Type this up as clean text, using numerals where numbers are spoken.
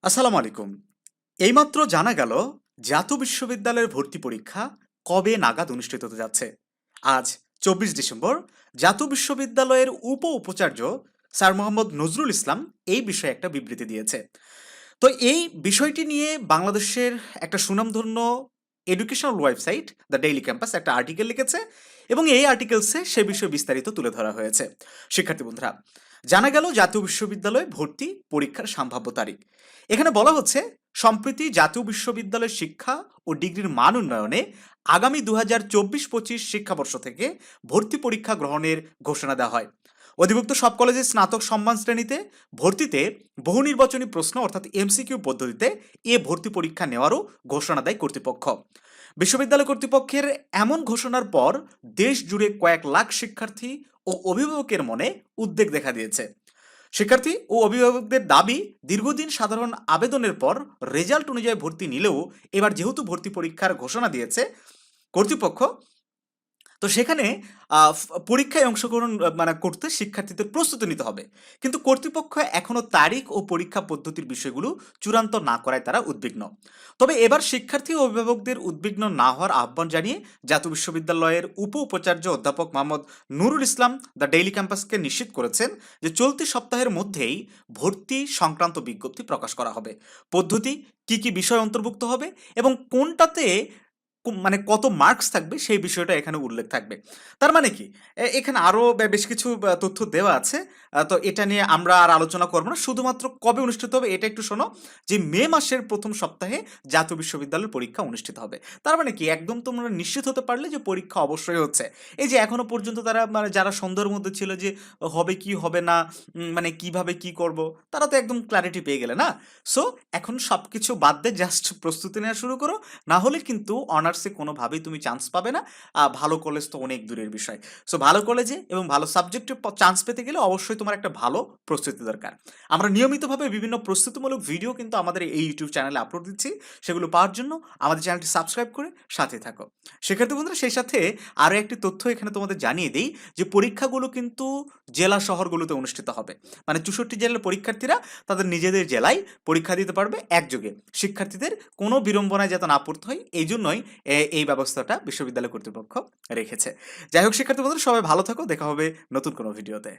আসসালামু আলাইকুম। এইমাত্র জানা গেল জাতীয় বিশ্ববিদ্যালয়ের ভর্তি পরীক্ষা কবে নাগাদ অনুষ্ঠিত হতে যাচ্ছে। আজ ২৪ ডিসেম্বর জাতীয় বিশ্ববিদ্যালয়ের উপাচার্য স্যার মোহাম্মদ নজরুল ইসলাম এই বিষয়ে একটা বিবৃতি দিয়েছে। তো এই বিষয়টি নিয়ে বাংলাদেশের একটা সুনামধন্য educational website the daily campus একটা আর্টিকেল লিখেছে এবং এই আর্টিকেলসে সে বিষয়ে বিস্তারিত তুলে ধরা হয়েছে। শিক্ষার্থী বন্ধুরা, জানা গেল জাতীয় বিশ্ববিদ্যালয়ে ভর্তি পরীক্ষার সম্ভাব্য তারিখ। এখানে বলা হচ্ছে, সম্প্রতি জাতীয় বিশ্ববিদ্যালয়ের শিক্ষা ও ডিগ্রির মান উন্নয়নে আগামী ২০২৪-২৫ শিক্ষাবর্ষ থেকে ভর্তি পরীক্ষা গ্রহণের ঘোষণা দেওয়া হয়। অধিভুক্ত সব কলেজের স্নাতক সম্মান শ্রেণীতে ভর্তিতে বহু নির্বাচনী প্রশ্ন অর্থাৎ এমসিকিউ পদ্ধতিতে ভর্তি পরীক্ষা নেওয়ারও ঘোষণা দেয় কর্তৃপক্ষ। বিশ্ববিদ্যালয় কর্তৃপক্ষের এমন ঘোষণার পর দেশ জুড়ে কয়েক লাখ শিক্ষার্থী ও অভিভাবকের মনে উদ্বেগ দেখা দিয়েছে। শিক্ষার্থী ও অভিভাবকদের দাবি, দীর্ঘদিন সাধারণ আবেদনের পর রেজাল্ট অনুযায়ী ভর্তি নিলেও এবার যেহেতু ভর্তি পরীক্ষার ঘোষণা দিয়েছে কর্তৃপক্ষ, তো সেখানে পরীক্ষায় অংশগ্রহণ করতে শিক্ষার্থীদের প্রস্তুতি নিতে হবে। কিন্তু কর্তৃপক্ষ এখনো তারিখ ও পরীক্ষা পদ্ধতির বিষয়গুলো চূড়ান্ত না করায় তারা উদ্বিগ্ন। তবে এবার শিক্ষার্থী ও অভিভাবকদের উদ্বিগ্ন না হওয়ার আহ্বান জানিয়ে জাতীয় বিশ্ববিদ্যালয়ের উপাচার্য অধ্যাপক মোহাম্মদ নুরুল ইসলাম দ্য ডেইলি ক্যাম্পাসকে নিশ্চিত করেছেন যে চলতি সপ্তাহের মধ্যেই ভর্তি সংক্রান্ত বিজ্ঞপ্তি প্রকাশ করা হবে। পদ্ধতি, কি কি বিষয় অন্তর্ভুক্ত হবে এবং কোনটাতে কত মার্কস থাকবে সেই বিষয়টা এখানে উল্লেখ থাকবে। তার মানে কি? এখানে আরো বেশ কিছু তথ্য দেওয়া আছে। তো এটা নিয়ে আমরা আর আলোচনা করব না। শুধুমাত্র কবে অনুষ্ঠিত হবে এটা একটু শোনো। যে মে মাসের ১ম সপ্তাহে জাতীয় বিশ্ববিদ্যালয়ের পরীক্ষা অনুষ্ঠিত হবে। তার মানে কি? একদম তোমরা নিশ্চিত হতে পারলে যে পরীক্ষা অবশ্যই হচ্ছে। এই যে এখনো পর্যন্ত তারা যারা সন্দেহের মধ্যে ছিল যে হবে কি হবে না, কিভাবে কি করব, তারা তো একদম ক্লারিটি পেয়ে গেলে না? সো এখন সবকিছু বাদ দিয়ে জাস্ট প্রস্তুতি নেওয়া শুরু করো। না হলে কিন্তু অনার্সে কোনোভাবেই তুমি চান্স পাবে না। ভালো কলেজ তো অনেক দূরের বিষয়। সো ভালো কলেজে এবং ভালো সাবজেক্টে চান্স পেতে গেলে অবশ্যই তোমার একটা ভালো প্রস্তুতি দরকার। আমরা নিয়মিতভাবে বিভিন্ন প্রস্তুতিমূলক ভিডিও কিন্তু আমাদের এই ইউটিউব চ্যানেলে আপলোড দিচ্ছি। সেগুলো পাওয়ার জন্য আমাদের চ্যানেলটি সাবস্ক্রাইব করে সাথে থাকো। সেক্ষেত্রে বন্ধুরা, সেই সাথে আরও একটি তথ্য এখানে তোমাদের জানিয়ে দেই যে পরীক্ষাগুলো কিন্তু জেলা শহরগুলোতে অনুষ্ঠিত হবে। ৬৪ জেলার পরীক্ষার্থীরা তাদের নিজেদের জেলায় পরীক্ষা দিতে পারবে একযোগে। শিক্ষার্থীদের কোনো বিড়ম্বনায় যাতে না পড়তে হয় এই জন্যই এই ব্যবস্থাটা বিশ্ববিদ্যালয় কর্তৃপক্ষ রেখেছে। যাই হোক শিক্ষার্থী বন্ধুরা, সবাই ভালো থাকো। দেখা হবে নতুন কোনো ভিডিওতে।